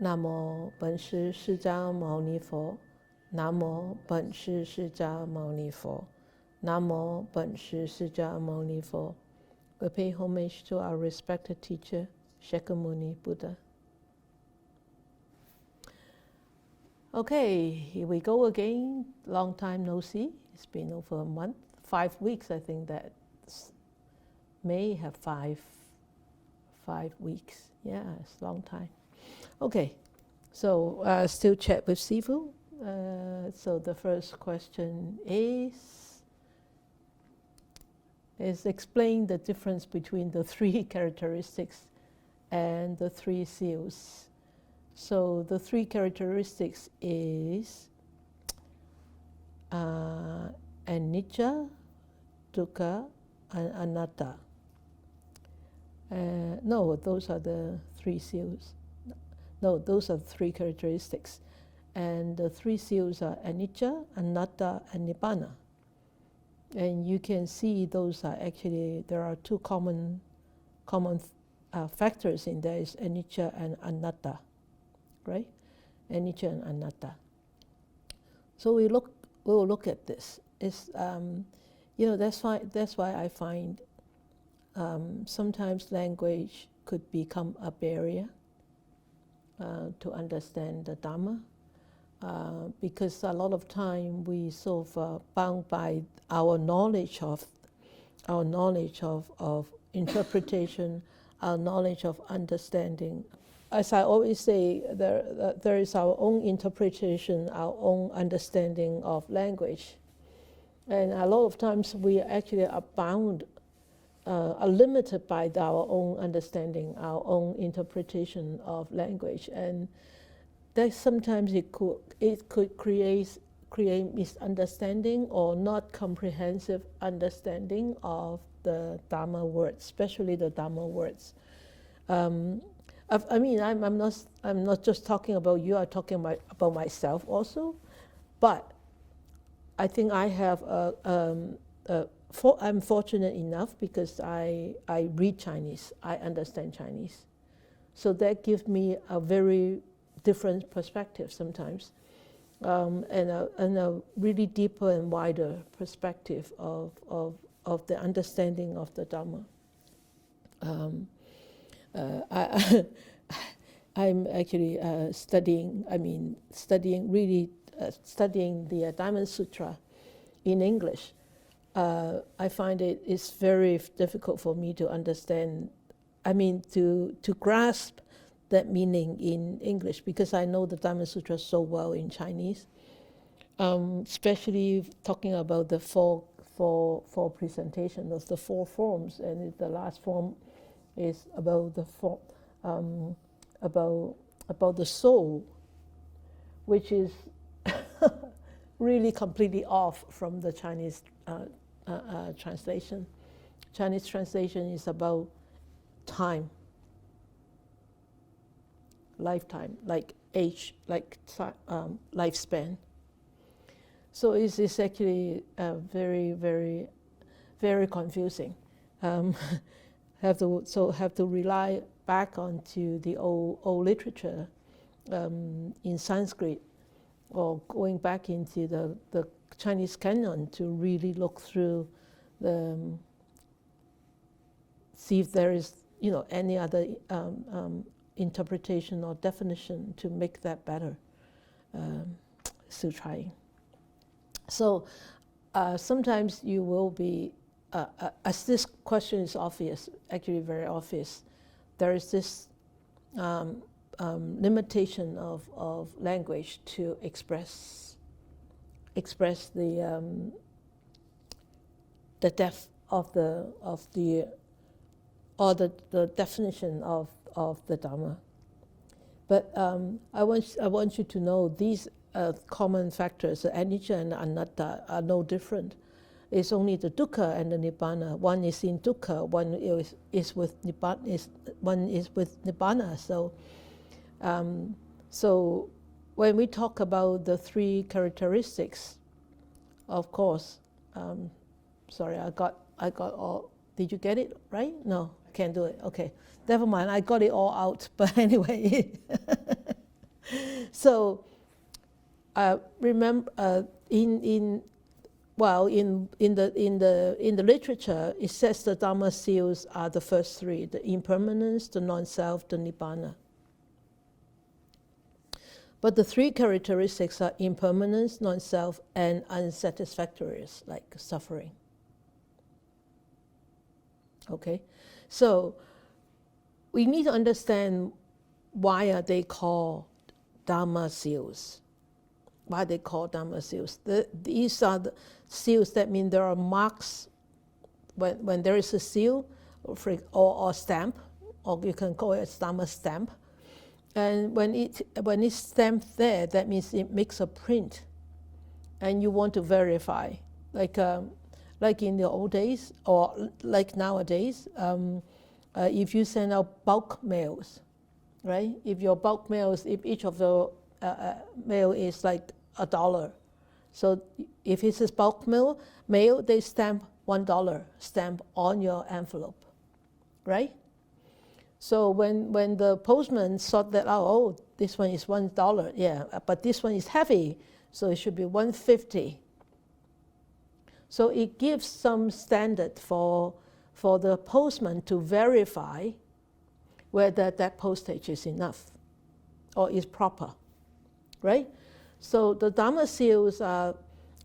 南无本师释迦牟尼佛，南无本师释迦牟尼佛，南无本师释迦牟尼佛。We pay homage to our respected teacher, Shakyamuni Buddha. Okay, here we go again. Long time no see. It's been over a month, 5 weeks. I think that may have five weeks. Yeah, it's a long time. Okay, so still chat with Sifu. So the first question is explain the difference between the 3 characteristics and the 3 seals. So the 3 characteristics is anicca, dukkha, and anatta. No, those are the 3 seals. No, those are the 3 characteristics. And the 3 seals are anicca, anatta, and nibbana. And you can see those are actually, there are 2 common factors in there, is anicca and anatta, right? Anicca and anatta. So we'll look at this. It's, that's why I find sometimes language could become a barrier to understand the Dharma, because a lot of time we sort of bound by our knowledge of interpretation, our knowledge of understanding. As I always say, there is our own interpretation, our own understanding of language, and a lot of times we actually are bound, are limited by our own understanding, our own interpretation of language, and that sometimes it could create misunderstanding or not comprehensive understanding of the Dharma words, especially the Dharma words. I'm not just talking about you. I'm talking about myself also, but I think I have I'm fortunate enough because I read Chinese, I understand Chinese. So that gives me a very different perspective sometimes, and a really deeper and wider perspective of the understanding of the Dharma. I'm actually studying the Diamond Sutra in English. I find it's very difficult for me to understand, to grasp that meaning in English, because I know the Dharma Sutra so well in Chinese, especially talking about the four presentation of the 4 forms, and the last form is about the about the soul, which is really completely off from the Chinese translation. Chinese translation is about time, lifetime, like age, like lifespan. So it's actually very, very, very confusing. Have to rely back onto the old literature in Sanskrit, or going back into the Chinese canon to really look through see if there is any other interpretation or definition to make that better. Still trying. So sometimes you will be, as this question is obvious, actually very obvious, there is this limitation of language to express the depth of the definition of the Dharma. But I want you to know these common factors, anicca and anatta, are no different. It's only the dukkha and the nibbana. One is in dukkha, one is with nibbana. So when we talk about the 3 characteristics, of course, sorry, I got all. Did you get it right? No, I can't do it. Okay, never mind. I got it all out. But anyway, So remember, in the literature, it says the Dharma seals are the first three: the impermanence, the non-self, the nibbana. But the three characteristics are impermanence, non-self, and unsatisfactoriness, like suffering. Okay, so we need to understand why are they called Dharma seals. Why they call Dharma seals? These are the seals that mean there are marks when there is a seal or stamp, or you can call it a Dharma stamp. And when it's stamped there, that means it makes a print, and you want to verify, like in the old days or like nowadays. If you send out bulk mails, right? If your bulk mails, if each of the mail is like $1, so if it's a bulk mail, they stamp $1 stamp on your envelope, right? So when the postman thought that, oh, this one is $1, yeah, but this one is heavy, so it should be $1.50. So it gives some standard for the postman to verify whether that postage is enough or is proper, right? So the Dharma seals are,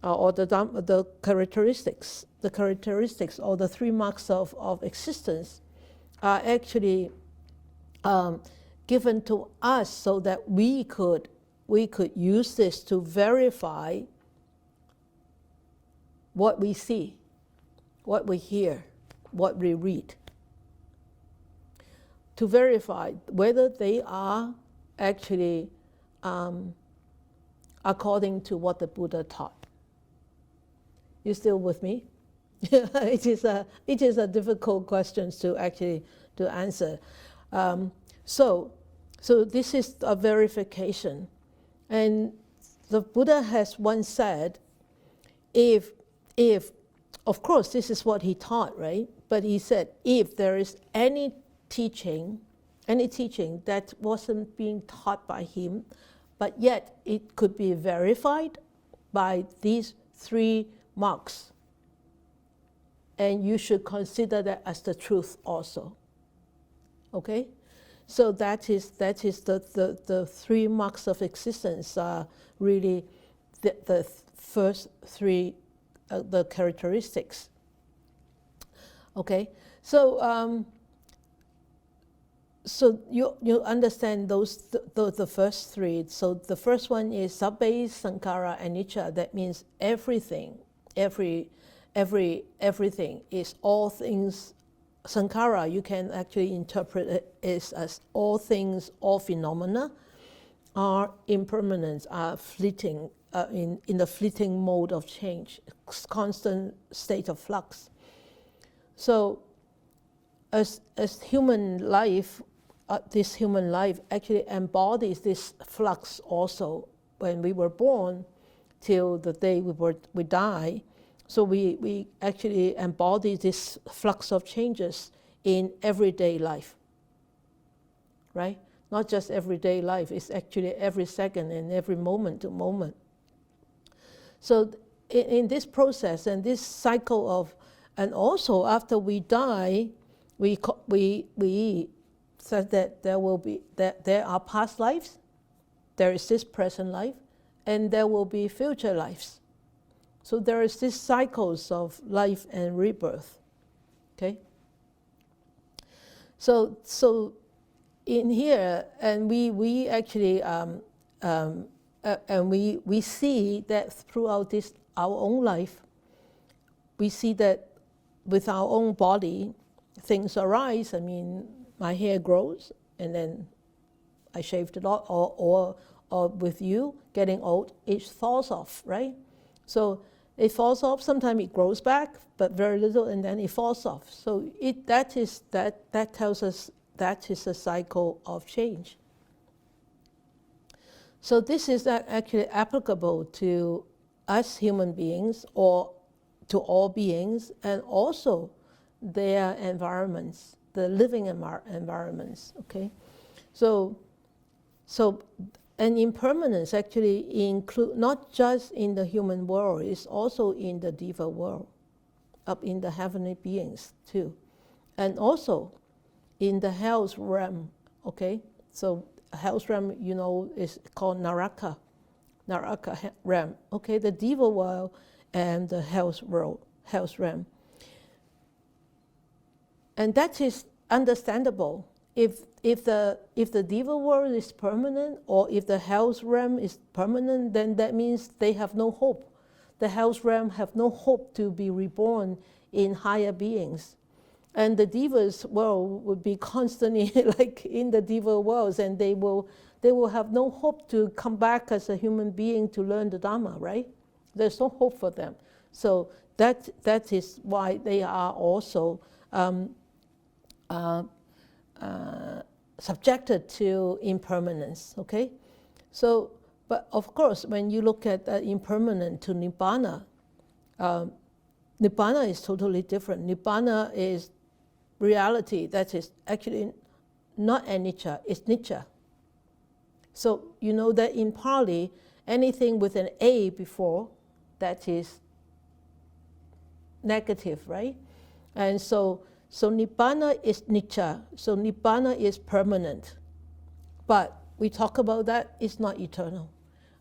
or the characteristics or the three marks of existence are actually given to us so that we could use this to verify what we see, what we hear, what we read, to verify whether they are actually according to what the Buddha taught. You still with me? It is a difficult question to actually to answer. So this is a verification, and the Buddha has once said, if of course this is what he taught, right? But he said, if there is any teaching that wasn't being taught by him, but yet it could be verified by these three marks, and you should consider that as the truth also. Okay, so that is the three marks of existence are really the first three the characteristics. Okay, so so you understand the first three. So the first one is sabbe sankhara anicca. That means everything, everything is all things. Sankhara, you can actually interpret it as all things, all phenomena are impermanent, are fleeting, in the fleeting mode of change, constant state of flux. So as human life, this human life actually embodies this flux also when we were born till the day we die. So we actually embody this flux of changes in everyday life, right? Not just everyday life, it's actually every second and every moment to moment. So in this process and this cycle of, and also after we die, we said that there are past lives, there is this present life, and there will be future lives. So there is this cycles of life and rebirth. Okay. So in here, and we actually and we see that throughout this our own life, we see that with our own body, things arise. I mean, my hair grows, and then I shaved it off, or with you getting old, it falls off, right? So it falls off. Sometimes it grows back, but very little, and then it falls off. So that tells us that is a cycle of change. So this is actually applicable to us human beings, or to all beings, and also their environments, the living environments. Okay, so And impermanence actually include not just in the human world, it's also in the diva world, up in the heavenly beings too. And also in the hell's realm, okay? So hell's realm, you know, is called Naraka realm, okay? The diva world and the hell's world, hell's realm. And that is understandable. If the diva world is permanent, or if the hell's realm is permanent, then that means they have no hope. The hell's realm have no hope to be reborn in higher beings. And the diva's world would be constantly like in the diva worlds, and they will have no hope to come back as a human being to learn the Dharma, right? There's no hope for them. So that is why they are also subjected to impermanence, okay? So, but of course, when you look at impermanent to Nibbana, Nibbana is totally different. Nibbana is reality that is actually not anicca, it's nicca. So you know that in Pali, anything with an A before, that is negative, right? And so Nibbana is nicca, so Nibbana is permanent. But we talk about that, it's not eternal.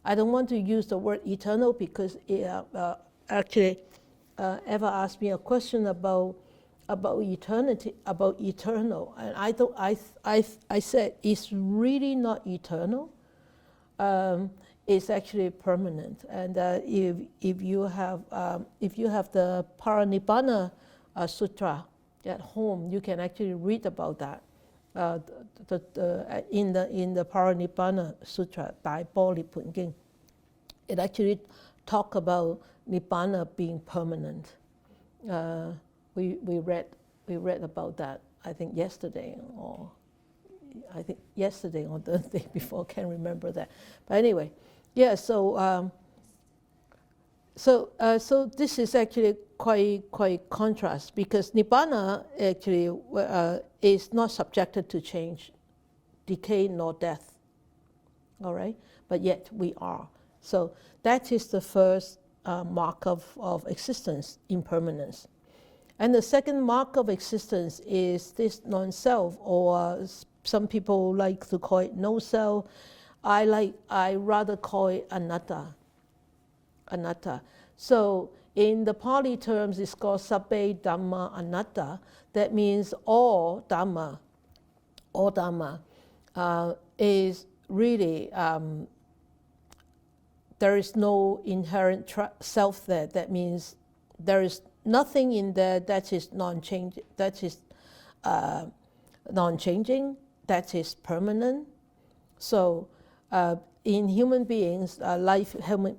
I don't want to use the word eternal because actually Eva asked me a question about eternity, about eternal, and I said it's really not eternal. It's actually permanent, and if you have the Paranibbana Sutra at home, you can actually read about that. In the Paranibbana Sutra, Dai Bo Li Pun Ging, it actually talk about Nibbana being permanent. We read about that, I think yesterday or the day before, can't remember that. But anyway, yeah. So this is actually quite contrast, because Nibbana actually is not subjected to change, decay, nor death. All right, but yet we are. So that is the first mark of existence, impermanence. And the second mark of existence is this non-self, or some people like to call it no-self. I rather call it anatta. Anatta. So in the Pali terms, it's called sabbe dhamma anatta. That means all dhamma is really, there is no inherent self there. That means there is nothing in there that is non-changing, that is permanent. So in human beings,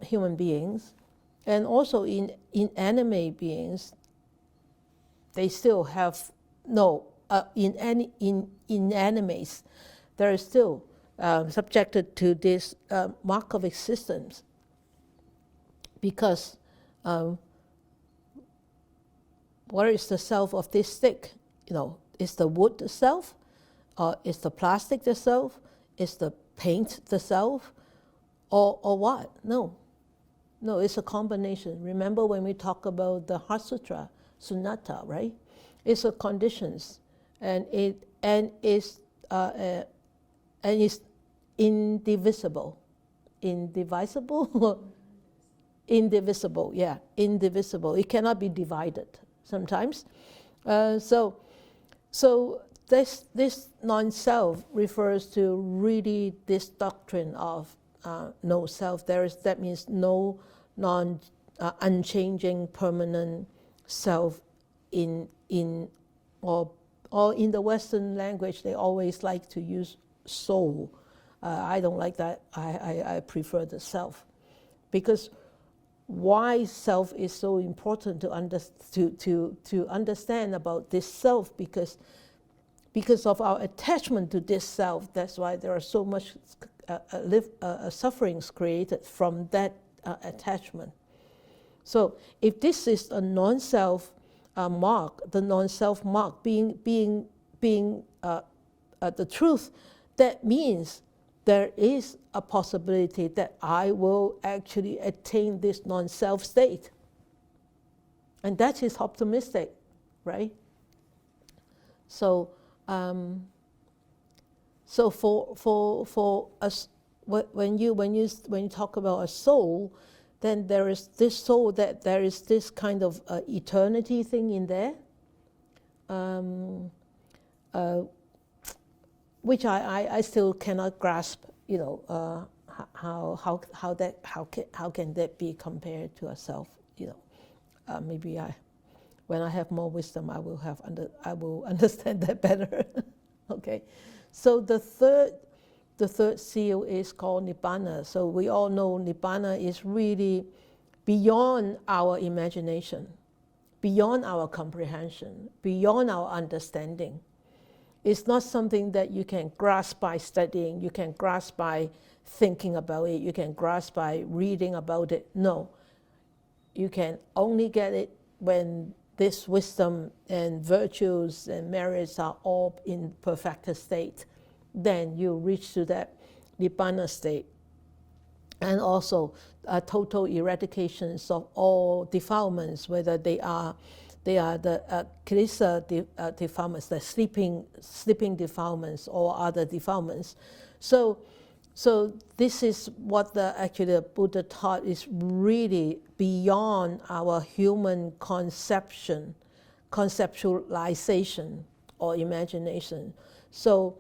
human beings, and also in inanimate beings, they still have inanimates, they are still subjected to this mark of existence, because what is the self of this stick? You know, is the wood the self? Is the plastic the self? Is the paint the self? Or what? No, it's a combination. Remember when we talk about the Heart Sutra, Sunatta, right? It's a conditions, and it's indivisible. Indivisible? Indivisible, yeah, indivisible. It cannot be divided sometimes. So this non-self refers to really this doctrine of no self. That means no unchanging permanent self or in the Western language they always like to use soul. I don't like that. I prefer the self, because why self is so important to understand about this self, because of our attachment to this self. That's why there are so much sufferings created from that attachment. So if this is a non-self mark, the non-self mark being the truth, that means there is a possibility that I will actually attain this non-self state. And that is optimistic, right? So, so for us, when you talk about a soul, then there is this soul, that there is this kind of eternity thing in there, which I still cannot grasp. You know, how can that be compared to a self? You know, maybe when I have more wisdom, I will understand that better. Okay, so the third seal is called Nibbana. So we all know Nibbana is really beyond our imagination, beyond our comprehension, beyond our understanding. It's not something that you can grasp by studying, you can grasp by thinking about it, you can grasp by reading about it. No, you can only get it when this wisdom and virtues and merits are all in perfected state. Then you reach to that Nibbana state. And also total eradications of all defilements, whether they are the kilesa defilements, the sleeping defilements, or other defilements. So this is what the Buddha taught, is really beyond our human conceptualization or imagination. So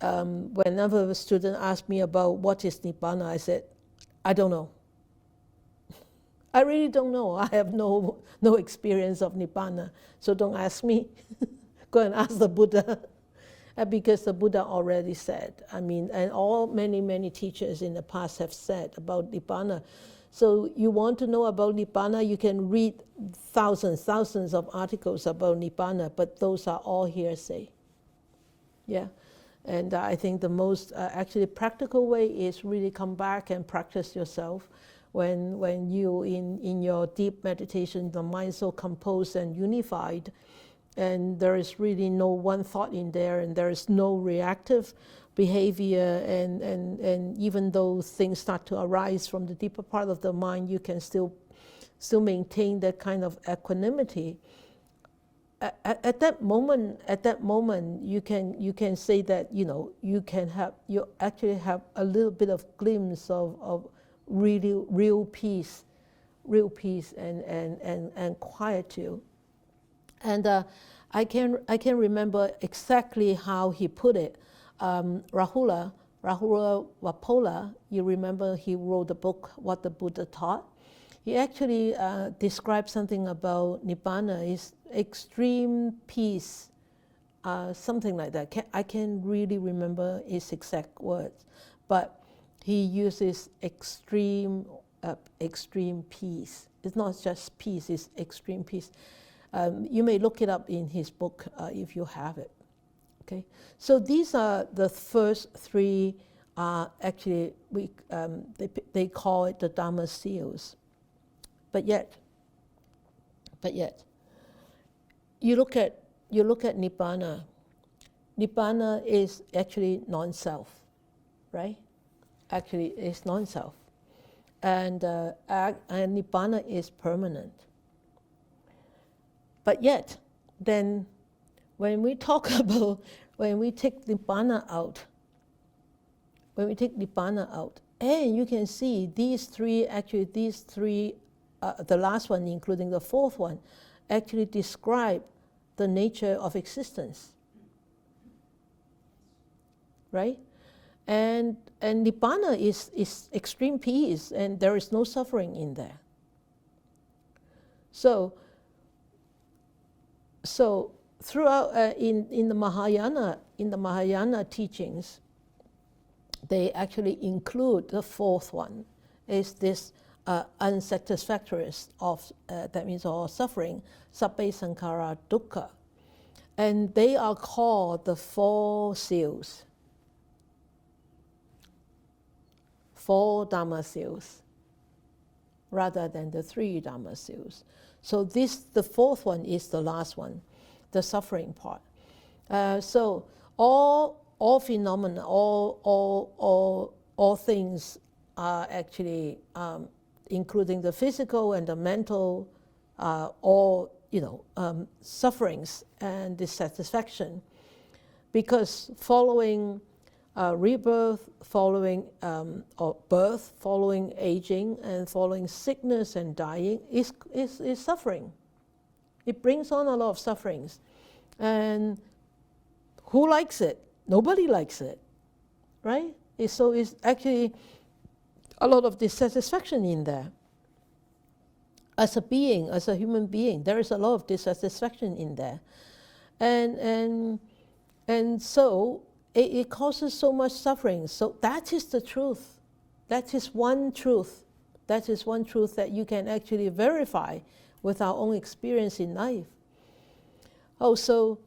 whenever a student asks me about what is Nibbana, I said, I don't know. I really don't know. I have no experience of Nibbana, so don't ask me. Go and ask the Buddha. Because the Buddha already said, I mean, and many teachers in the past have said about Nibbana. So you want to know about Nibbana, you can read thousands of articles about Nibbana, but those are all hearsay. Yeah, and I think the most actually practical way is really come back and practice yourself. When you in your deep meditation, the mind so composed and unified, and there is really no one thought in there, and there is no reactive behavior, and even though things start to arise from the deeper part of the mind, you can still maintain that kind of equanimity. At that moment, you can say that, you know, you actually have a little bit of glimpse of really real peace and quietude. And I can remember exactly how he put it. Rahula Wapola, you remember he wrote the book What the Buddha Taught. He actually described something about Nibbana is extreme peace, something like that. I can't really remember his exact words, but he uses extreme peace. It's not just peace, it's extreme peace. You may look it up in his book if you have it. Okay, so these are the first three. Actually, they call it the Dharma seals. But yet, you look at Nibbana. Nibbana is actually non-self, right? Actually, it's non-self, and Nibbana is permanent. But yet, then, when we talk about, when we take Nibbana out, and you can see these three, the last one, including the fourth one, actually describe the nature of existence, right? And Nibbana is extreme peace, and there is no suffering in there. So throughout in the Mahayana teachings, they actually include the fourth one, is this unsatisfactoriness of that means all suffering, sabbe sankhara dukkha, and they are called the four seals, four Dharma seals, rather than the three Dharma seals. So the fourth one is the last one, the suffering part. So all all phenomena, all things are actually, including the physical and the mental, all sufferings and dissatisfaction, because following rebirth, following or birth, following aging, and following sickness and dying is suffering. It brings on a lot of sufferings, and who likes it? Nobody likes it, right? So it's actually a lot of dissatisfaction in there. As a being, as a human being, there is a lot of dissatisfaction in there, and so it causes so much suffering. So that is the truth. That is one truth. That is one truth that you can actually verify with our own experience in life. Also,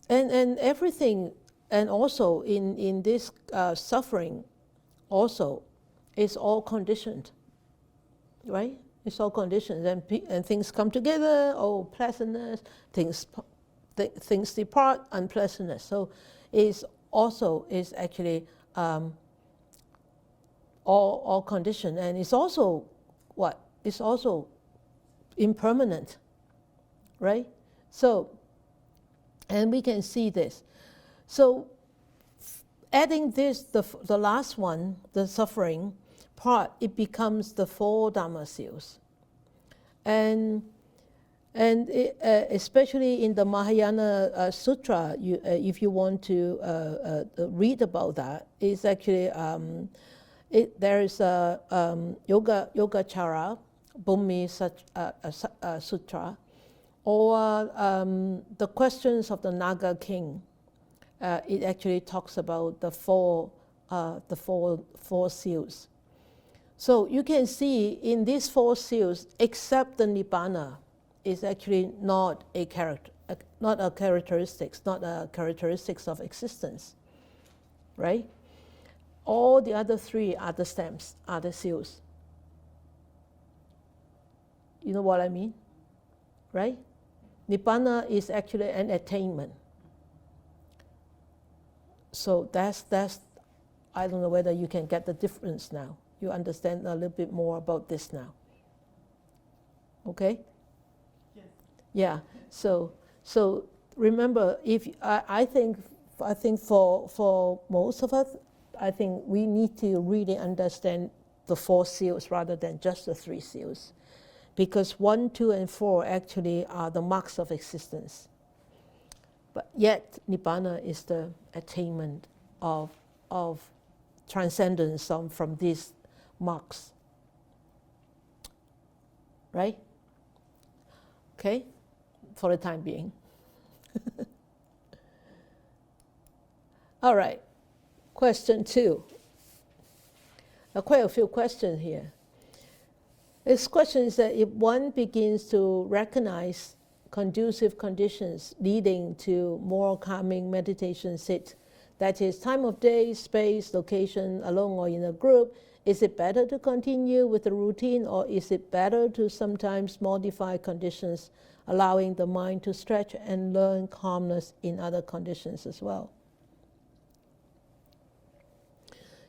and everything, and also in this suffering, also, is all conditioned, right? It's all conditioned, and things come together, pleasantness, things depart, unpleasantness. So is actually all conditioned, and it's also what? It's also impermanent, right? So, and we can see this. So adding this, the last one, the suffering part, it becomes the 4 Dharma seals. And especially in the Mahayana Sutra, if you want to read about that, it's actually, there is a Yogacara, Bhumi Sutra, or the questions of the Naga king. It actually talks about the four seals. So you can see in these 4 seals, except the Nibbana, is actually not a characteristics of existence, right? All the other 3 are the stamps, are the seals. You know what I mean, right? Nibbana is actually an attainment. So that's. I don't know whether you can get the difference now. You understand a little bit more about this now. Okay? Yes. Yeah. So remember, if I think for most of us, I think we need to really understand the 4 seals rather than just the 3 seals, because 1, 2, and 4 actually are the marks of existence. But yet, Nibbana is the attainment of transcendence from these marks. Right? Okay? For the time being. All right. Question 2. Quite a few questions here. This question is that if one begins to recognize conducive conditions leading to more calming meditation sit, that is, time of day, space, location, alone or in a group, is it better to continue with the routine, or is it better to sometimes modify conditions, allowing the mind to stretch and learn calmness in other conditions as well?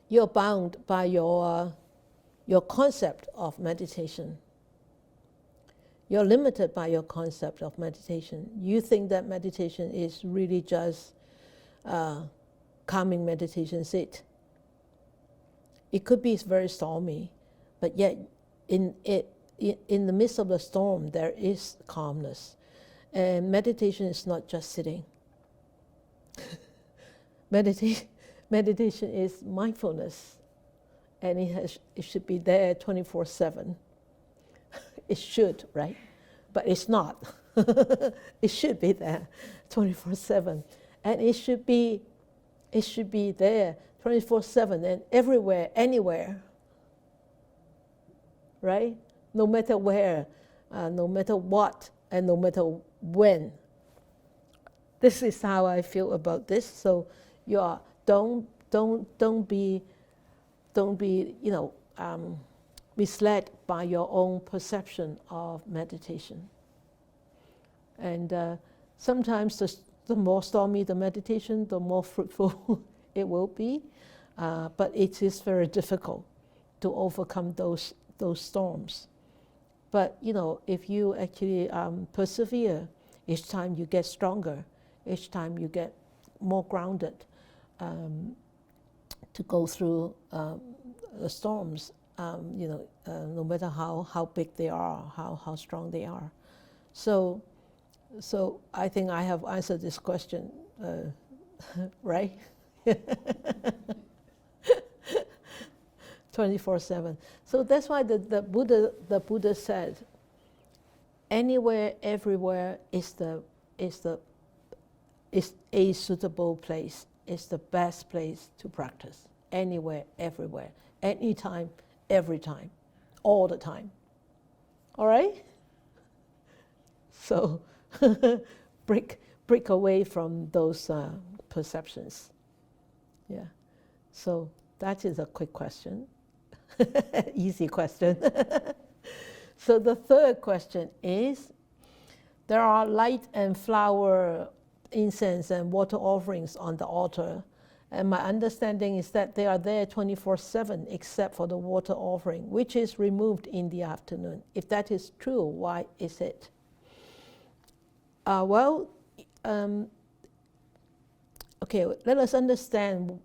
You're bound by your concept of meditation. You're limited by your concept of meditation. You think that meditation is really just calming meditation sit. It could be very stormy, but yet in the midst of the storm there is calmness. And meditation is not just sitting. Meditation is mindfulness, and it should be there 24/7. It should, right? But it's not. It should be there 24/7, and it should be there 24/7 and everywhere, anywhere. Right? No matter where, no matter what, and no matter when. This is how I feel about this. So you are don't be misled by your own perception of meditation. And sometimes the more stormy the meditation, the more fruitful it will be. But it is very difficult to overcome those storms. But if you actually persevere, each time you get stronger, each time you get more grounded to go through the storms. No matter how big they are, how strong they are. So I think I have answered this question, right? 24/7. So that's why the Buddha said, anywhere, everywhere is a suitable place. It's the best place to practice. Anywhere, everywhere, anytime, every time, all the time. All right? So break away from those perceptions. Yeah. So that is a quick question. Easy question. So the third question is, there are light and flower, incense and water offerings on the altar. And my understanding is that they are there 24/7 except for the water offering, which is removed in the afternoon. If that is true, why is it? Okay, let us understand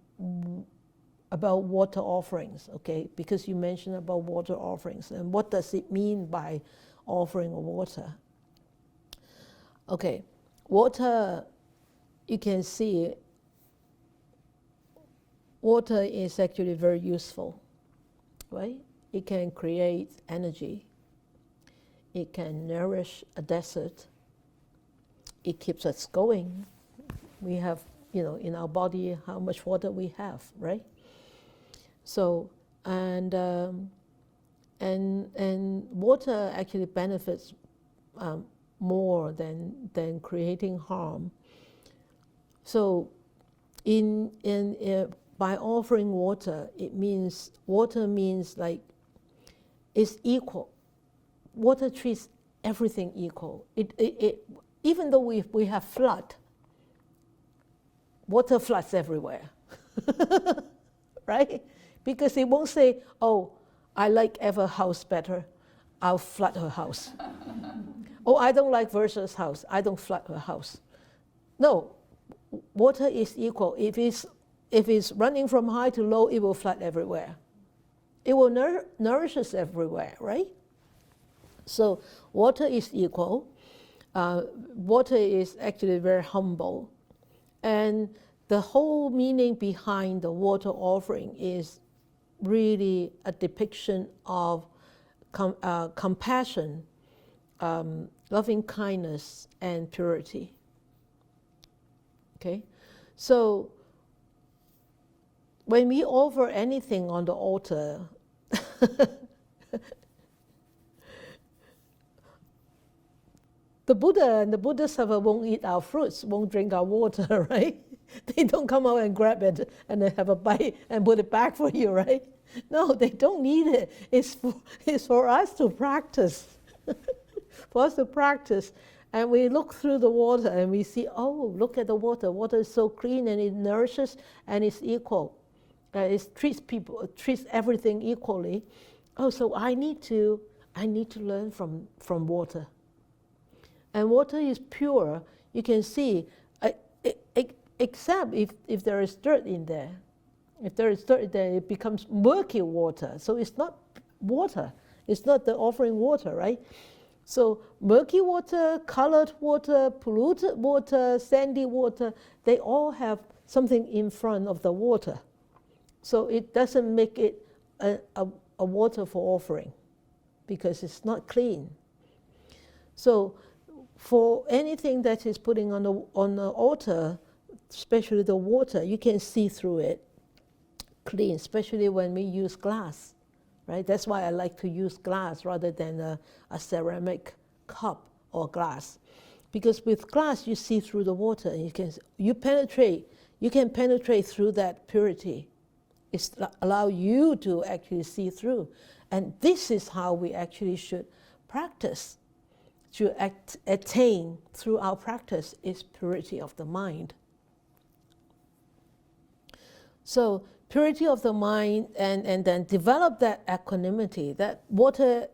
about water offerings, okay? Because you mentioned about water offerings, and what does it mean by offering water? Okay, water, you can see, water is actually very useful, right? It can create energy. It can nourish a desert. It keeps us going. We have, in our body, how much water we have, right? So, and water actually benefits more than creating harm. So, by offering water, water means like it's equal. Water treats everything equal. Even though we have flood, water floods everywhere, right? Because it won't say, oh, I like Eva's house better, I'll flood her house. Oh, I don't like Versa's house, I don't flood her house. No, water is equal. If it's running from high to low, it will flood everywhere. It will nourish us everywhere, right? So water is equal. Water is actually very humble. And the whole meaning behind the water offering is really a depiction of compassion, loving kindness, and purity. Okay? So when we offer anything on the altar, the Buddha and the Bodhisattva won't eat our fruits, won't drink our water, right? They don't come out and grab it and then have a bite and put it back for you, right? No, they don't need it. It's for us to practice. For us to practice. And we look through the water and we see, oh, look at the water. Water is so clean and it nourishes and it's equal. It treats everything equally. Oh, so I need to learn from water. And water is pure. You can see, except if there is dirt in there. If there is dirt there, it becomes murky water. So it's not water. It's not the offering water, right? So murky water, colored water, polluted water, sandy water, they all have something in front of the water. So it doesn't make it a water for offering because it's not clean. So for anything that is putting on the altar, especially the water, you can see through it clean, especially when we use glass, right? That's why I like to use glass rather than a ceramic cup or glass. Because with glass, you see through the water and you can penetrate through that purity. It allows you to actually see through. And this is how we actually should practice, to attain through our practice is purity of the mind. So purity of the mind, and then develop that equanimity, that water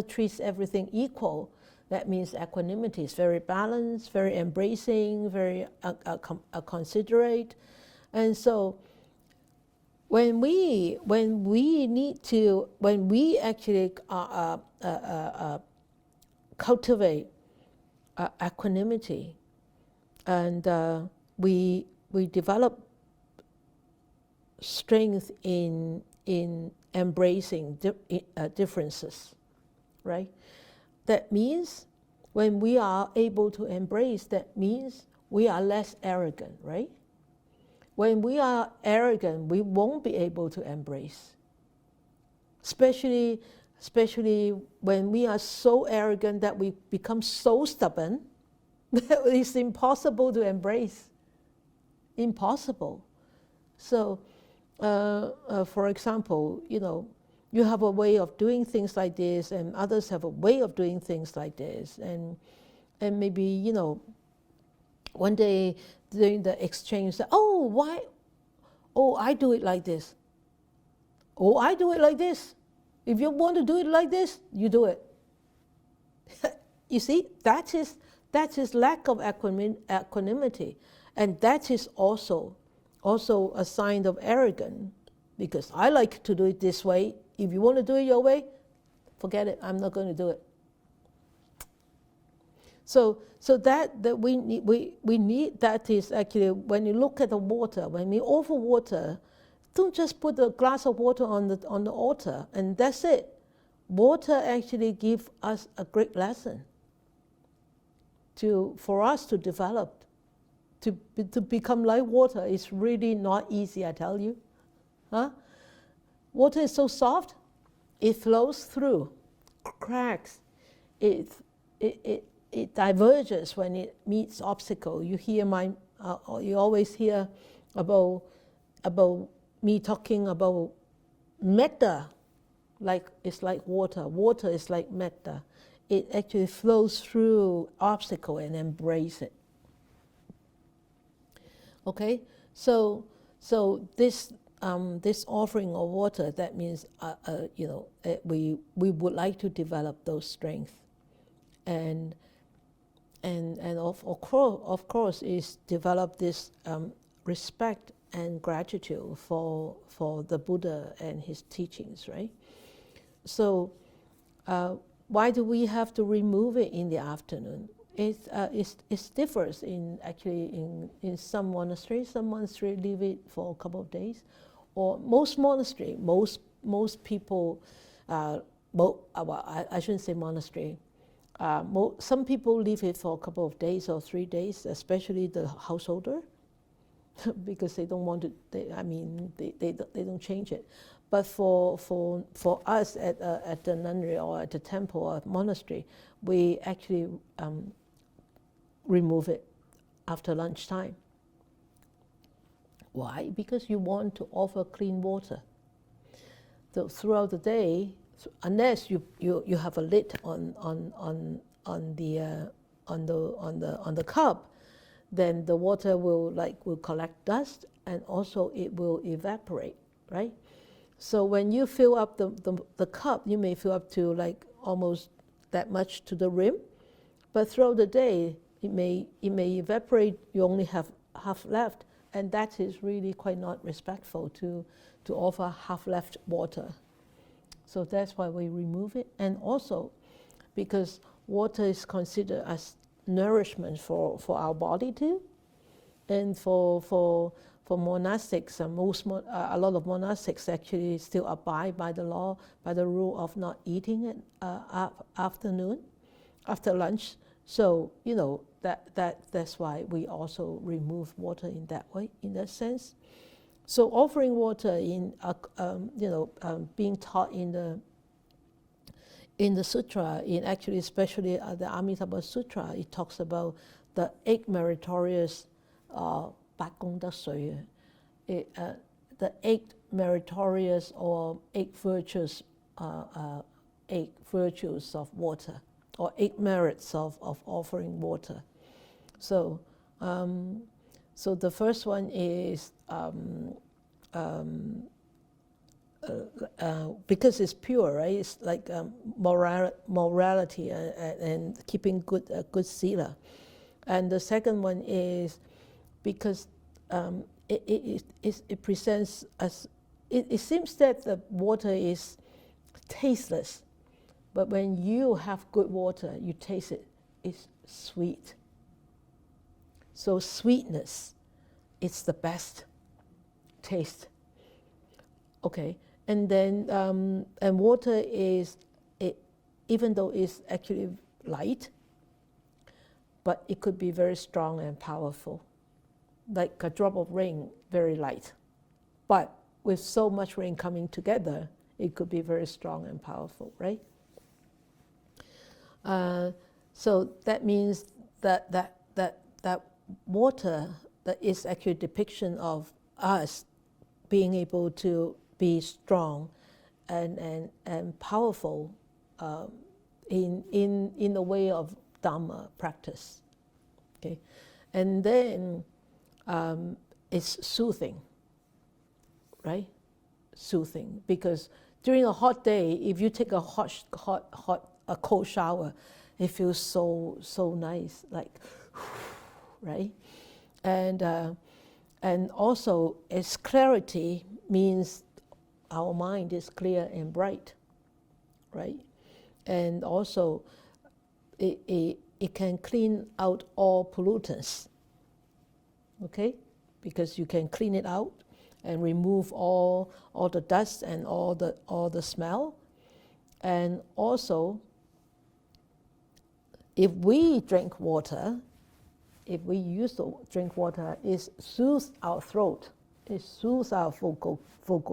treats everything equal. That means equanimity is very balanced, very embracing, very considerate. And so when we actually cultivate equanimity, and we develop strength in embracing differences, right? That means when we are able to embrace, that means we are less arrogant, right? When we are arrogant, we won't be able to embrace. Especially when we are so arrogant that we become so stubborn that it's impossible to embrace. Impossible. So, for example, you have a way of doing things like this, and others have a way of doing things like this, and maybe one day during the exchange, why? Oh, I do it like this. Oh, I do it like this. If you want to do it like this, you do it. You see, that is lack of equanimity, and that is also a sign of arrogance, because I like to do it this way. If you want to do it your way, forget it. I'm not going to do it. So that we need, that is actually, when you look at the water, when we offer water, don't just put a glass of water on the altar and that's it. Water actually gives us a great lesson for us to develop, to become like water. Is really not easy, I tell you. Water is so soft, it flows through cracks. It diverges when it meets obstacle. You hear you always hear about me talking about metta, like it's like water. Water is like metta. It actually flows through obstacle and embrace it. Okay, so this offering of water, that means we would like to develop those strengths, and of course is develop this respect and gratitude for the Buddha and his teachings, right? So why do we have to remove it in the afternoon? It differs in some monasteries. Some monasteries leave it for a couple of days, or most monastery, most people, I shouldn't say monastery. Some people leave it for a couple of days or 3 days, especially the householder, because they don't want to. They don't change it. But for us at the nunnery or at the temple or monastery, we actually remove it after lunchtime. Why? Because you want to offer clean water. So throughout the day, unless you have a lid on the cup, then the water will collect dust, and also it will evaporate, right? So when you fill up the cup, you may fill up to like almost that much to the rim, but throughout the day it may evaporate. You only have half left, and that is really quite not respectful to offer half left water. So that's why we remove it, and also because water is considered as nourishment for our body too, and for monastics, a lot of monastics actually still abide by the law, by the rule of not eating at after lunch. So that's why we also remove water in that way, in that sense. So offering water being taught in the sutra, especially the Amitabha Sutra, it talks about the 8 meritorious 8功德水, the 8 meritorious or 8 virtues, 8 virtues of water. or 8 merits of offering water. So, so the first one is because it's pure, right? It's like morality and keeping good sila. And the second one is because it presents as, it seems that the water is tasteless, but when you have good water, you taste it, it's sweet. So sweetness, it's the best taste. Okay, and then and water is, even though it's actually light, but it could be very strong and powerful. Like a drop of rain, very light. But with so much rain coming together, it could be very strong and powerful, right? So that means that water, that is actually a depiction of us being able to be strong and powerful in the way of Dharma practice. Okay, and then it's soothing, right? Soothing, because during a hot day, if you take a cold shower, it feels so nice, like, right? And also, its clarity means our mind is clear and bright, right? And also, it can clean out all pollutants, okay? Because you can clean it out and remove all the dust and all the smell. And also, if we drink water, if we used to drink water, it soothes our throat, it soothes our vocal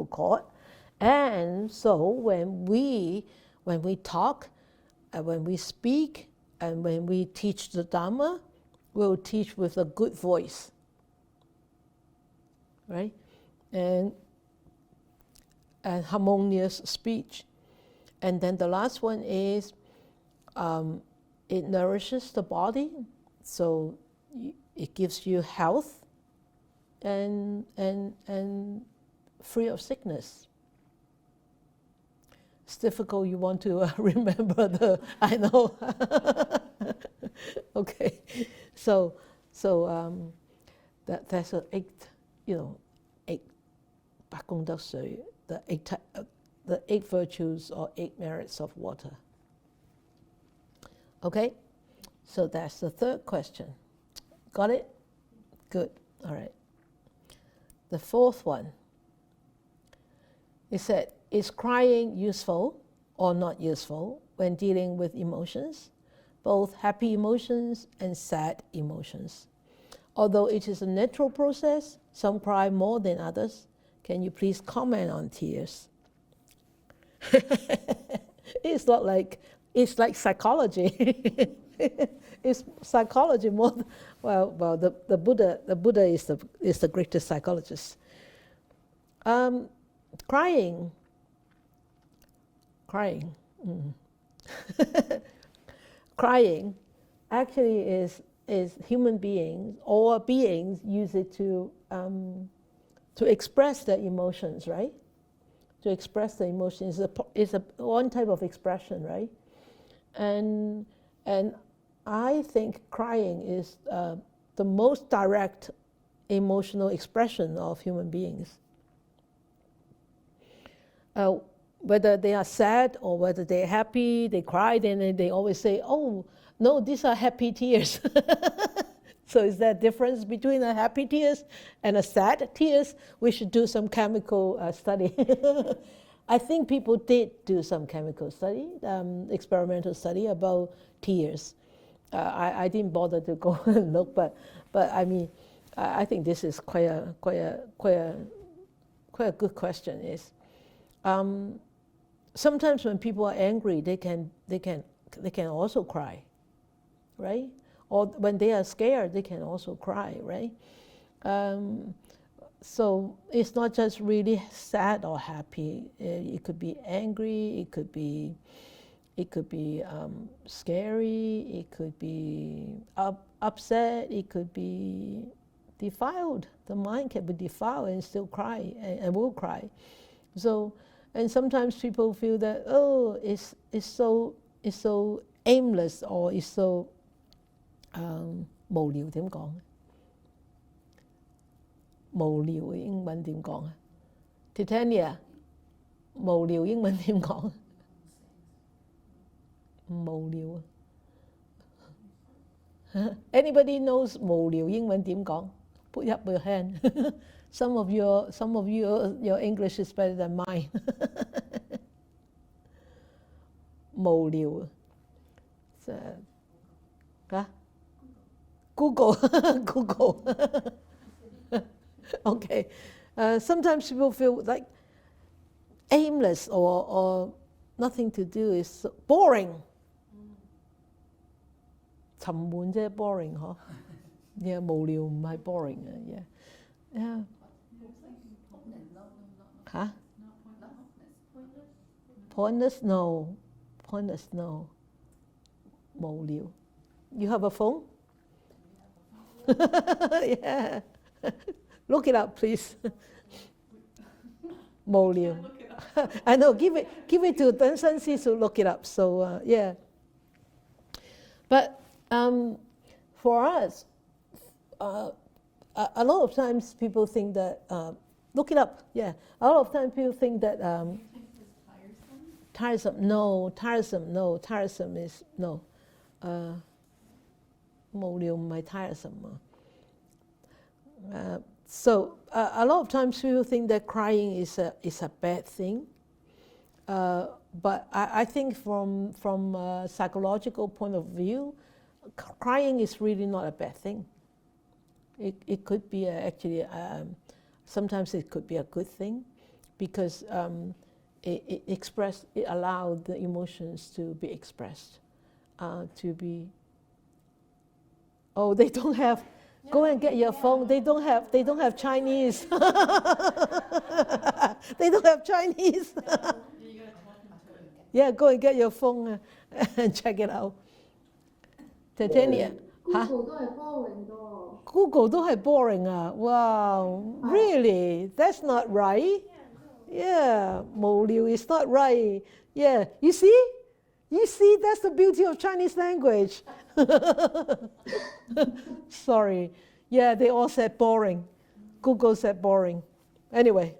cord. And so when we talk, and when we speak, and when we teach the Dharma, we'll teach with a good voice, right? And harmonious speech. And then the last one is it nourishes the body, so it gives you health and free of sickness. It's difficult, you want to remember I know. Okay, so that's an 8, 8 八功德水, the 8 virtues or 8 merits of water. Okay, so that's the third question. Got it? Good. All right. The fourth one, it said, is crying useful or not useful when dealing with emotions, both happy emotions and sad emotions? Although it is a natural process, some cry more than others. Can you please comment on tears? It's not like, it's like psychology. It's psychology more. Well, the Buddha is the greatest psychologist. Crying. Crying actually is human beings, or beings use it to express their emotions, right? To express the emotions is one type of expression, right? And I think crying is the most direct emotional expression of human beings. Whether they are sad or whether they're happy, they cry, then they always say, oh, no, these are happy tears. So is there a difference between a happy tears and a sad tears? We should do some chemical study. I think people did do some chemical study, experimental study about tears. I didn't bother to go and look, but I mean, I think this is quite a good question. Is sometimes when people are angry, they can also cry, right? Or when they are scared, they can also cry, right? So it's not just really sad or happy. It could be angry. It could be It could be scary, it could be upset, it could be defiled. The mind can be defiled and still cry and will cry. So, and sometimes people feel that, oh, it's so aimless, or it's so 無聊點講？無聊嘅英文點講啊 ？Titania， 無聊英文點講？無聊啊 ？Anybody knows 無聊英文點講 ？Put up your hand. Some of your English is better than mine. 無聊啊 ？Google. Okay. Sometimes people feel like aimless or nothing to do, is boring. 沉悶啫 boring 嗬 ，yeah 無聊唔係 boring 嘅 yeah 嚇 pointless no 無聊 you have a phone yeah look it up please 無聊 I know give it to 等紳師 to look it up so yeah but for us, a lot of times people think that, look it up, yeah. A lot of times people think that tiresome is no. 無聊唔係 tiresome. So a lot of times people think that crying is a bad thing. But I think from a psychological point of view, crying is really not a bad thing. It could be actually, sometimes it could be a good thing, because it allows the emotions to be expressed, to be. Oh, they don't have. Go and get your phone. They don't have Chinese. They don't have Chinese. Yeah, go and get your phone and check it out. Titania, Google 都係 boring 多。Google 都係 boring 啊 Wow, really? That's not right. Yeah, 無聊 is not right. Yeah, you see? That's the beauty of Chinese language. Sorry. Yeah, they all said boring. Google said boring. Anyway.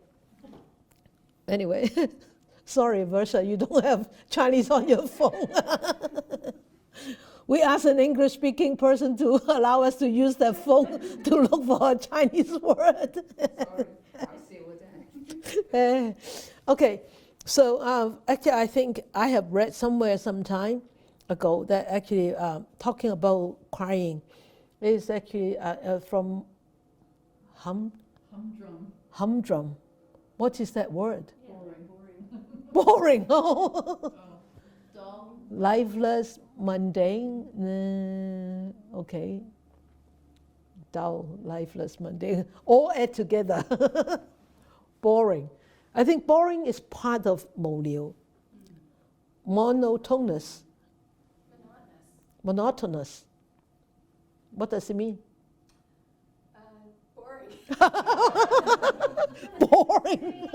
Sorry, Versha, you don't have Chinese on your phone. We asked an English-speaking person to allow us to use their phone to look for a Chinese word. Sorry, I see what that. Okay, so actually I think I have read somewhere some time ago that actually talking about crying is actually from humdrum. What is that word? Boring. Oh. Dull. Lifeless, mundane. Okay. Dull, lifeless, mundane. All add together. Boring. I think boring is part of 無聊. Monotonous. Monotonous. What does it mean? Boring. Boring.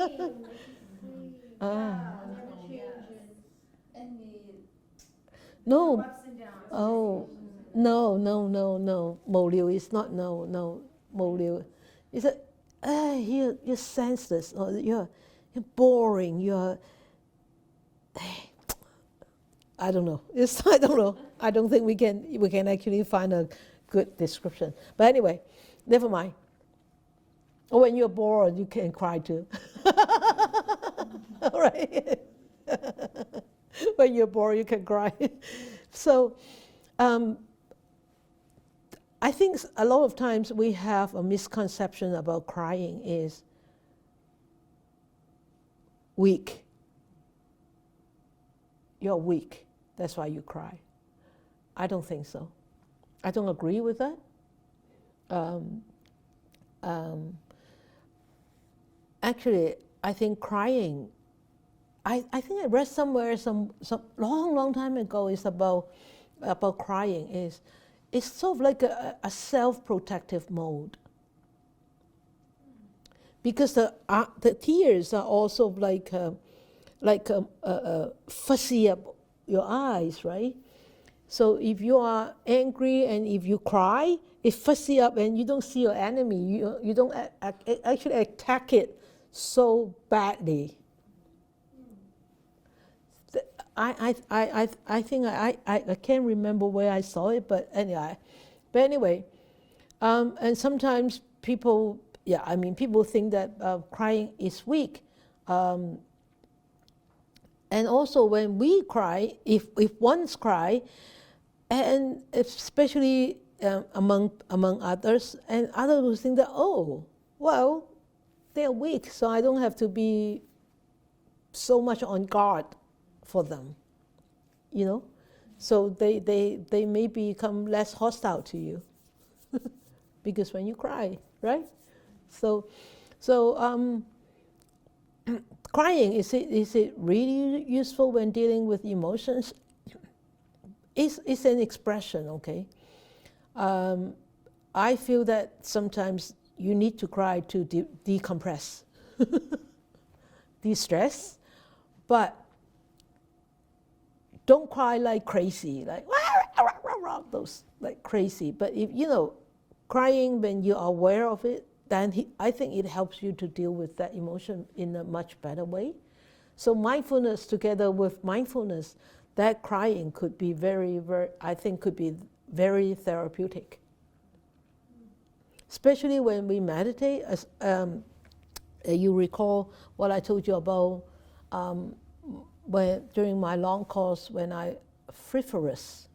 No. Oh, no. 無聊 is not no. 無聊 is that you're senseless, or you're boring. You're I don't know. I don't know. I don't think we can actually find a good description. But anyway, never mind. Or when you're bored, you can cry too. All right. When you're bored, you can cry. So, I think a lot of times we have a misconception about crying is weak. You're weak. That's why you cry. I don't think so. I don't agree with that. Actually, I think crying I think I read somewhere some long time ago is about crying is it's sort of like a self-protective mode, because the tears are also like fuzzy up your eyes, right? So if you are angry and if you cry, it fuzzy up and you don't see your enemy. You don't actually attack it so badly. I think I can't remember where I saw it, but anyway, and sometimes people, people think that crying is weak. And also when we cry, if one's cry, and especially among others, and others will think that, oh, well, they're weak, so I don't have to be so much on guard for them, so they may become less hostile to you because when you cry, right? So crying, is it really useful when dealing with emotions? It's an expression, okay? I feel that sometimes you need to cry to decompress, de-stress, but don't cry like crazy, like those like crazy. But if crying when you are aware of it, then I think it helps you to deal with that emotion in a much better way. So mindfulness together with mindfulness, that crying could be very, could be very therapeutic. Especially when we meditate, as you recall what I told you about during my long course when I frivolous.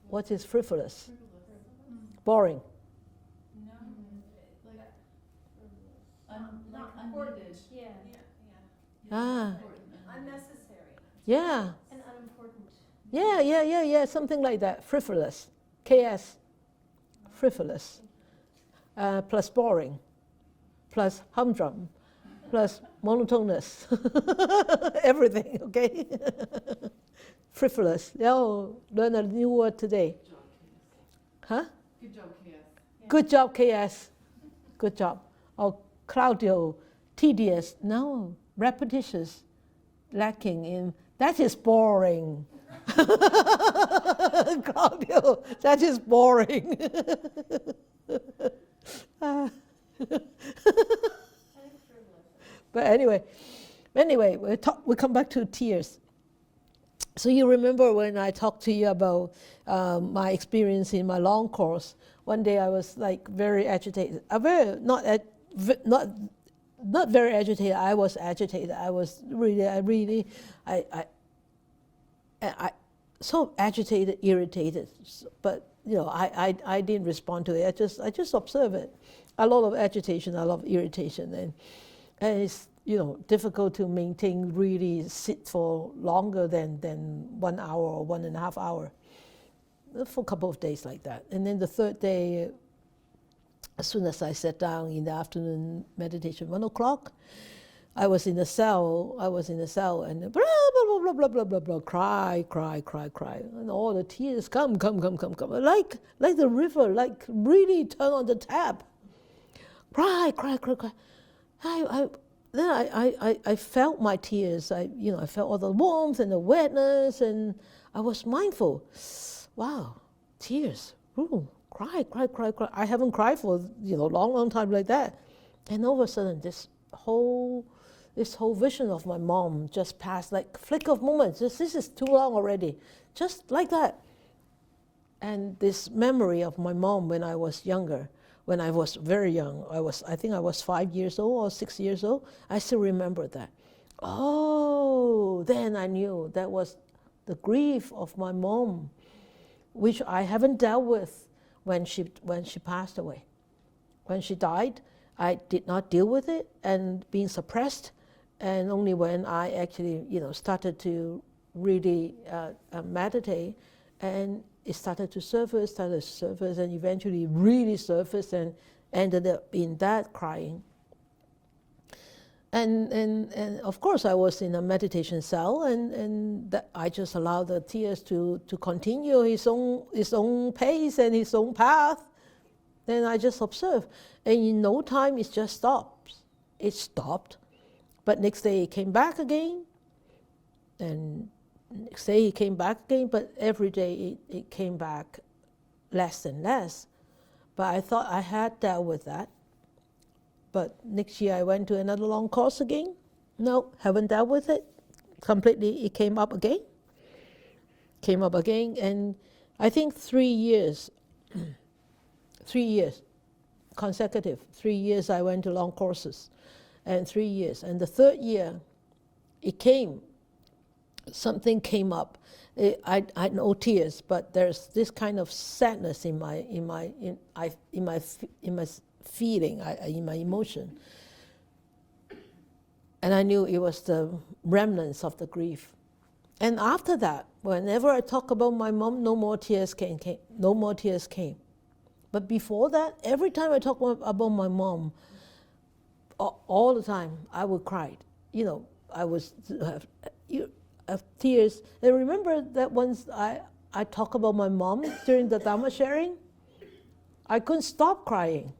What is frivolous? Boring. No, Not unneeded. Yeah. Unnecessary. Yeah. And unimportant. Yeah, something like that. Frivolous. KS. Frivolous. Plus boring. Plus humdrum. Plus monotonous. Everything, okay? Frivolous. Learn a new word today. Huh? Good job, KS. Good job, KS. Good job. Oh, Claudio, tedious. No, repetitious. Lacking in. That is boring. Claudio, that is boring. But anyway, we come back to tears. So you remember when I talked to you about my experience in my long course? One day I was like very agitated. Not very agitated. I was agitated. I was really, I so agitated, irritated. But I didn't respond to it. I just observe it. A lot of agitation, a lot of irritation, and it's difficult to maintain, really sit for longer than 1 hour or 1.5 hours for a couple of days like that. And then the third day, as soon as I sat down in the afternoon meditation, 1 o'clock, I was in the cell, and blah, blah, blah, blah, blah, blah, blah, cry. And all the tears come. Like the river, like really turn on the tap. Cry. Then I felt my tears. I felt all the warmth and the wetness, and I was mindful. Wow, tears. Ooh, cry. I haven't cried for long time like that. And all of a sudden, this whole vision of my mom just passed like flick of moments. This is too long already, just like that. And this memory of my mom when I was younger. When I was very young, I think I was 5 years old or 6 years old. I still remember that. Oh, then I knew that was the grief of my mom, which I haven't dealt with when she passed away. When she died, I did not deal with it and being suppressed, and only when I actually started to really meditate, and it started to surface, and eventually really surfaced and ended up in that crying. And of course I was in a meditation cell, and that I just allowed the tears to continue his own pace and his own path. Then I just observed, and in no time it just stops. It stopped, but next day it came back again, and next day he came back again, but every day it came back less and less. But I thought I had dealt with that. But next year I went to another long course again. No, haven't dealt with it completely. It came up again. And I think 3 years, 3 years consecutive. 3 years I went to long courses, and 3 years. And the third year, something came up. I no tears, but there's this kind of sadness in my feeling, in my emotion. And I knew it was the remnants of the grief. And after that, whenever I talk about my mom, no more tears came. No more tears came. But before that, every time I talk about my mom, all the time I would cry. You know, I was have tears. And remember that once I talk about my mom during the Dharma sharing, I couldn't stop crying.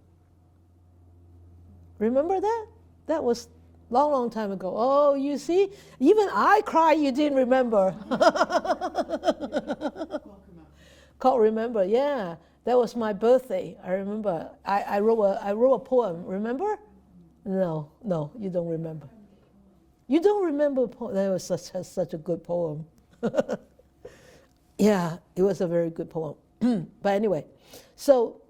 Remember that? That was long time ago. Oh, you see, even I cry, you didn't remember. Can't remember, yeah. That was my birthday, I remember. I wrote a poem, remember? No, you don't remember. You don't remember a poem? That was such a good poem. Yeah, it was a very good poem. But anyway, so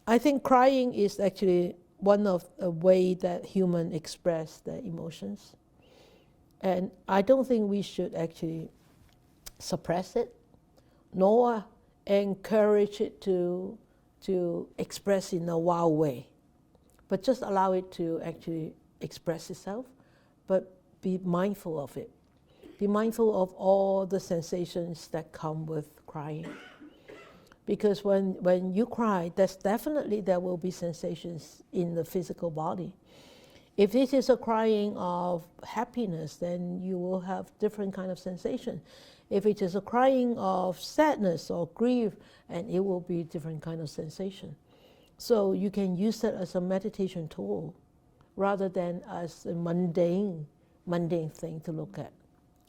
I think crying is actually one of the way that humans express their emotions. And I don't think we should actually suppress it, nor encourage it to express in a wild way, but just allow it to actually express itself, but be mindful of it. Be mindful of all the sensations that come with crying. Because when you cry, there will be sensations in the physical body. If it is a crying of happiness, then you will have different kind of sensation. If it is a crying of sadness or grief, and it will be different kind of sensation. So you can use that as a meditation tool, rather than as a mundane thing to look at,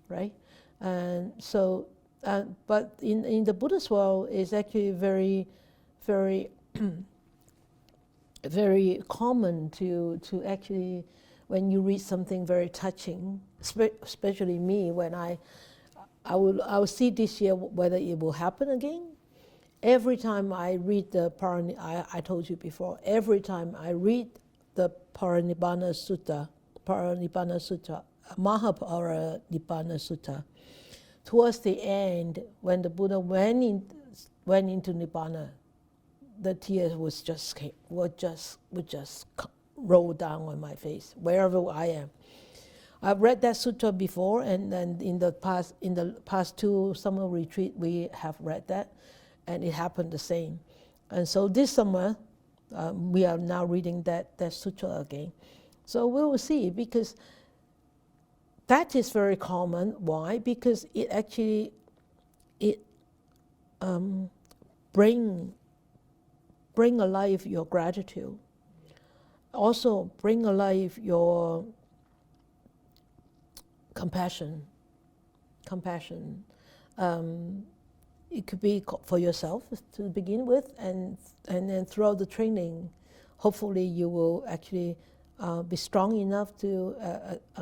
right? And so. But in the Buddhist world, it's actually very, very, very common to actually, when you read something very touching, especially me, when I will see this year whether it will happen again. Every time I read I told you before, every time I read the Parinibbana Sutta, Mahaparinibbana Sutta, towards the end, when the Buddha went into Nibbana, the tears would just roll down on my face wherever I am. I've read that sutta before, and in the past 2 summer retreat we have read that, and it happened the same. And so this summer we are now reading that sutta again. So we will see, because that is very common. Why? Because it actually bring alive your gratitude. Also bring alive your compassion. It could be for yourself to begin with, and then throughout the training, hopefully you will actually be strong enough to,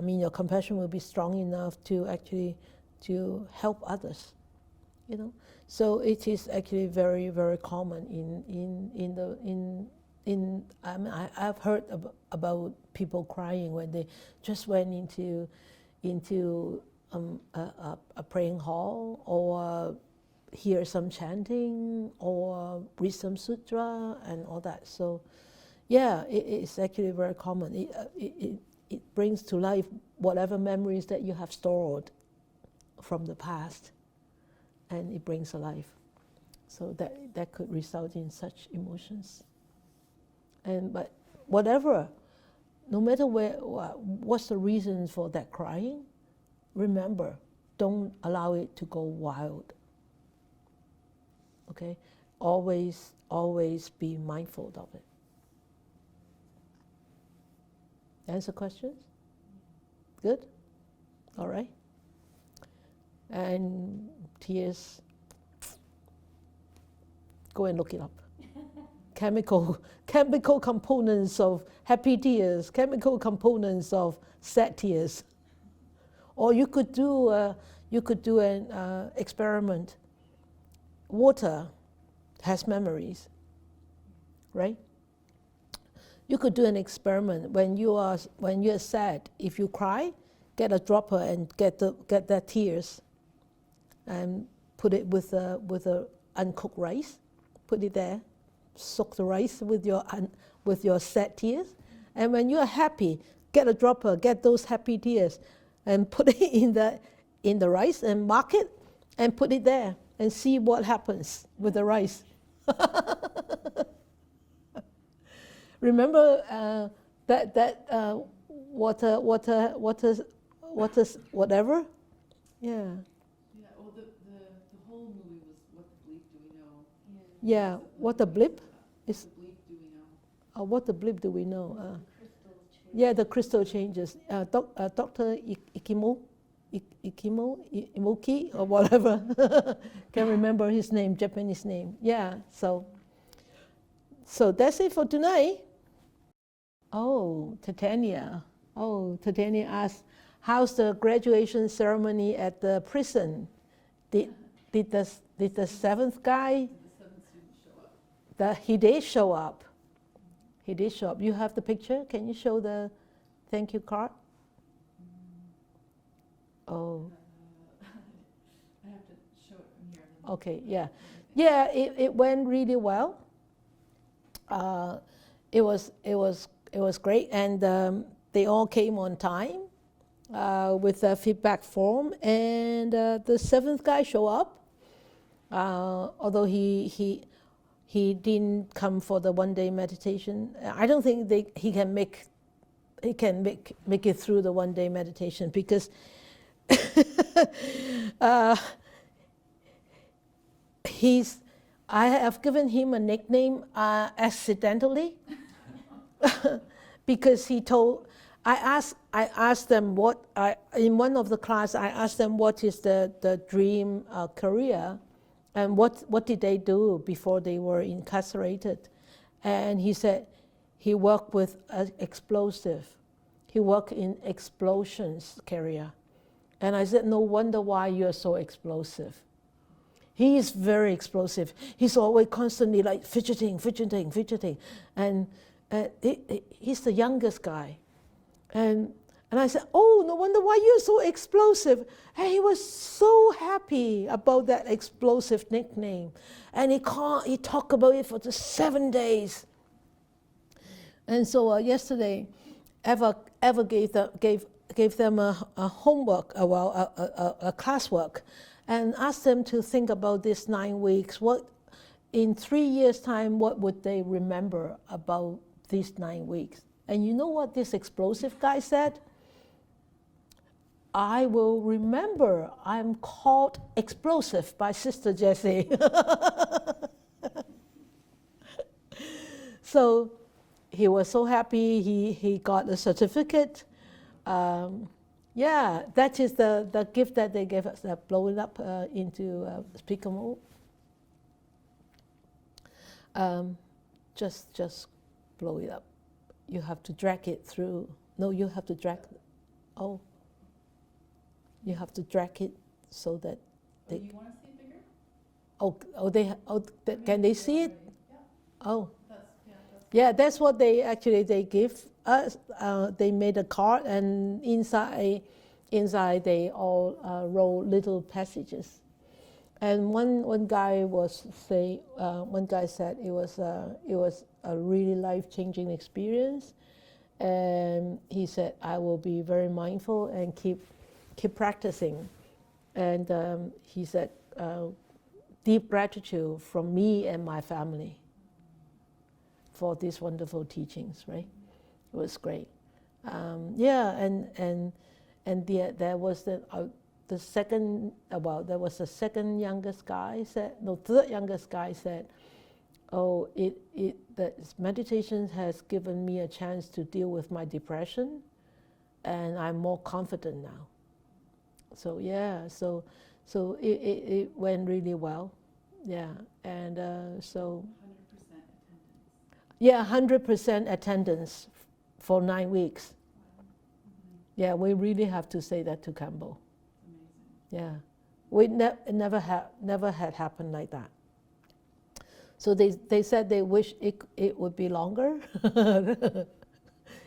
your compassion will be strong enough to actually to help others, you know. So it is actually very, very common I've heard about people crying when they just went into a praying hall, or hear some chanting, or read some sutra and all that. So yeah, it's actually very common. It brings to life whatever memories that you have stored from the past, and it brings alive. So that could result in such emotions. But whatever no matter what's the reason for that crying, remember, don't allow it to go wild. Okay? Always be mindful of it. Answer questions? Good? All right. And tears, go and look it up. Chemical components of happy tears, chemical components of sad tears. Or you could do an experiment. Water has memories, right? You could do an experiment when you're sad. If you cry, get a dropper and get that tears, and put it with a uncooked rice. Put it there. Soak the rice with your sad tears, and when you are happy, get a dropper, get those happy tears, and put it in the rice and mark it, and put it there, and see what happens with the rice. Remember that water, whatever. Yeah. Yeah. Well, the whole movie was What the Bleep Do We Know? Yeah. What the blip? What the bleep do we know? What the blip do we know? Crystals change. Yeah, the crystal changes. Dr. Imoki or whatever. Can't remember his name, Japanese name. Yeah, so that's it for tonight. Oh, Titania asked, how's the graduation ceremony at the prison? Did the seventh guy? Did the seventh student show up? He did show up. He did show up. You have the picture? Can you show the thank you card? Oh. I have to show it from here. Okay, yeah. Yeah, it went really well. It was great, and they all came on time with a feedback form, and the seventh guy showed up, although he didn't come for the one-day meditation. I don't think he can make it through the one-day meditation because I have given him a nickname accidentally because I asked them in one of the class I asked them what is the dream career, and what did they do before they were incarcerated, and he said he worked with explosive. He worked in explosions career, and I said no wonder why you're so explosive. He is very explosive. He's always constantly like fidgeting, and he's the youngest guy, and I said, oh, no wonder why you're so explosive. And he was so happy about that explosive nickname, and he talked about it for just 7 days. And so yesterday, Eva gave them a homework, a classwork, and asked them to think about this 9 weeks. What, in 3 years' time, what would they remember about these 9 weeks? And you know what this explosive guy said? I will remember I'm called explosive by Sister Jessie. So he was so happy he got a certificate. Yeah, that is the gift that they gave us, blow it up into speaker mode. Just blow it up. You have to drag it through. No, you have to drag. Oh, you have to drag it so that they. Do you want to see it bigger? Can they see it? Yeah. Oh. That's That's what they give us. They made a card, and inside they all wrote little passages. And one guy said it was a really life-changing experience, and he said I will be very mindful and keep practicing. And he said deep gratitude from me and my family for these wonderful teachings, right? It was great. Yeah, there was the second, there was the second youngest guy said, no, third youngest guy said, oh, the meditation has given me a chance to deal with my depression, and I'm more confident now. So yeah, so it went really well, yeah, and so 100% attendance. yeah, 100% attendance for 9 weeks. Wow. Yeah, we really have to say that to Campbell. Amazing. Yeah, it never had happened like that. So they said they wish it would be longer.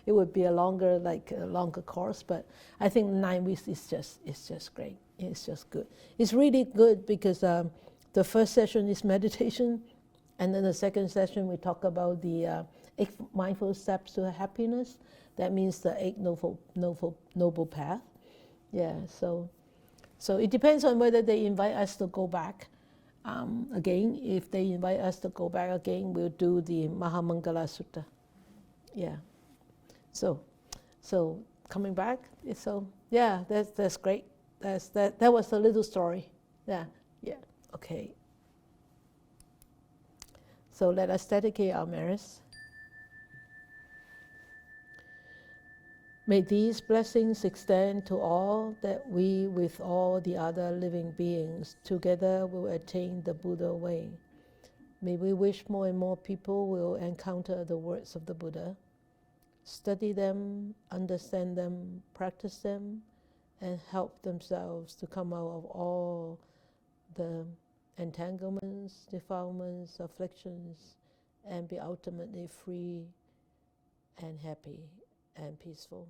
It would be a longer course, but I think 9 weeks is just great. It's just good. It's really good because the first session is meditation, and then the second session we talk about the 8 mindful steps to happiness. That means the 8 noble path. Yeah. So it depends on whether they invite us to go back again. If they invite us to go back again, we'll do the Mahamangala Sutta. Yeah. So coming back, so yeah, that's great. That was a little story. Yeah. Okay. So let us dedicate our merits. May these blessings extend to all, that we, with all the other living beings, together will attain the Buddha way. May we wish more and more people will encounter the words of the Buddha, study them, understand them, practice them, and help themselves to come out of all the entanglements, defilements, afflictions, and be ultimately free and happy and peaceful.